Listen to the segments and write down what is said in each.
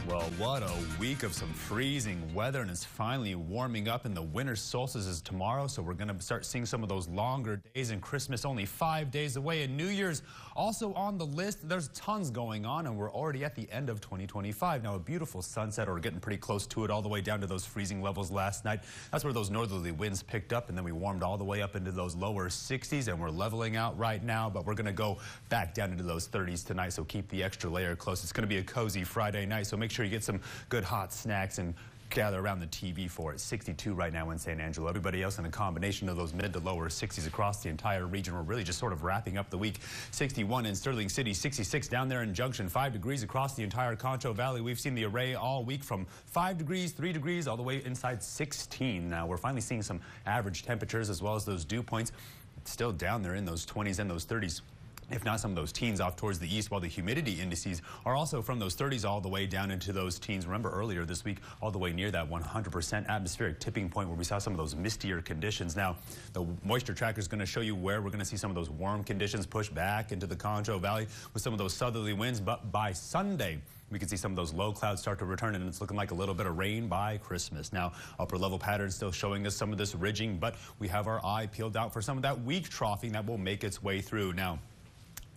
Well, what a week of some freezing weather, and it's finally warming up, and the winter solstice is tomorrow, so we're going to start seeing some of those longer days, and Christmas only 5 days away, and New Year's also on the list. There's tons going on, and we're already at the end of 2025. Now, a beautiful sunset, or we're getting pretty close to it, all the way down to those freezing levels last night. That's where those northerly winds picked up, and then we warmed all the way up into those lower 60s, and we're leveling out right now, but we're going to go back down into those 30s tonight, so keep the extra layer close. It's going to be a cozy Friday night, so make sure you get some good hot snacks and gather around the TV for it. 62 right now in San Angelo. Everybody else in a combination of those mid to lower 60s across the entire region. We're really just sort of wrapping up the week. 61 in Sterling City, 66 down there in Junction, 5 degrees across the entire Concho Valley. We've seen the array all week from 5 degrees, 3 degrees, all the way inside 16. Now we're finally seeing some average temperatures as well as those dew points. It's still down there in those 20s and those 30s. If not some of those teens off towards the east, while the humidity indices are also from those 30s all the way down into those teens. Remember earlier this week, all the way near that 100% atmospheric tipping point where we saw some of those mistier conditions. Now, the moisture tracker is going to show you where we're going to see some of those warm conditions push back into the Concho Valley with some of those southerly winds. But by Sunday, we can see some of those low clouds start to return, and it's looking like a little bit of rain by Christmas. Now, upper level patterns still showing us some of this ridging, but we have our eye peeled out for some of that weak troughing that will make its way through. Now,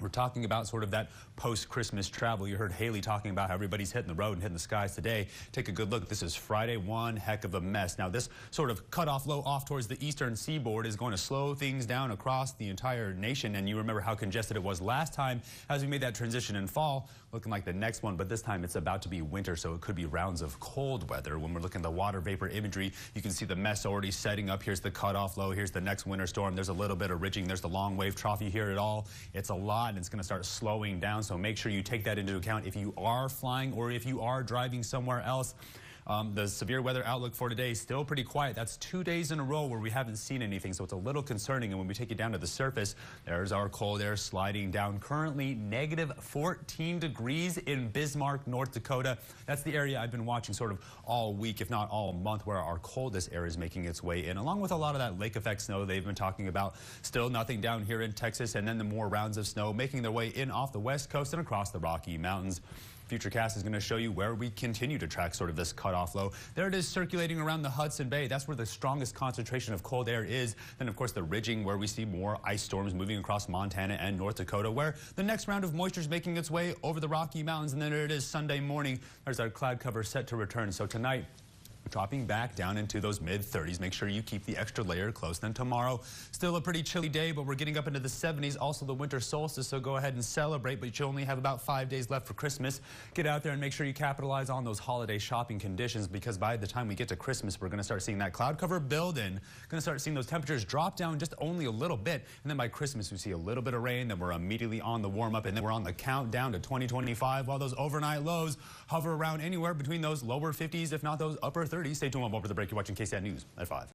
we're talking about sort of that post-Christmas travel. You heard Haley talking about how everybody's hitting the road and hitting the skies today. Take a good look. This is Friday, one heck of a mess. Now, this sort of cutoff low off towards the eastern seaboard is going to slow things down across the entire nation. And you remember how congested it was last time as we made that transition in fall, looking like the next one. But this time it's about to be winter, so it could be rounds of cold weather. When we're looking at the water vapor imagery, you can see the mess already setting up. Here's the cutoff low. Here's the next winter storm. There's a little bit of ridging. There's the long wave trough. You hear it all. It's a lot, and it's going to start slowing down, so make sure you take that into account if you are flying or if you are driving somewhere else. The severe weather outlook for today is still pretty quiet. That's 2 days in a row where we haven't seen anything, so it's a little concerning. And when we take it down to the surface, there's our cold air sliding down. Currently negative 14 degrees in Bismarck, North Dakota. That's the area I've been watching sort of all week, if not all month, where our coldest air is making its way in, along with a lot of that lake effect snow they've been talking about. Still nothing down here in Texas, and then the more rounds of snow making their way in off the west coast and across the Rocky Mountains. Futurecast is going to show you where we continue to track sort of this cutoff low. There it is circulating around the Hudson Bay. That's where the strongest concentration of cold air is. Then, of course, the ridging where we see more ice storms moving across Montana and North Dakota, where the next round of moisture is making its way over the Rocky Mountains. And then there it is Sunday morning. There's our cloud cover set to return. So tonight, dropping back down into those mid-30s. Make sure you keep the extra layer close. Then tomorrow, still a pretty chilly day, but we're getting up into the 70s. Also the winter solstice, so go ahead and celebrate, but you only have about 5 days left for Christmas. Get out there and make sure you capitalize on those holiday shopping conditions, because by the time we get to Christmas, we're going to start seeing that cloud cover build in. Going to start seeing those temperatures drop down just only a little bit, and then by Christmas, we see a little bit of rain. Then we're immediately on the warm-up, and then we're on the countdown to 2025, while those overnight lows hover around anywhere between those lower 50s, if not those upper 30s. Stay tuned. Over the break. You're watching KSAN News at 5.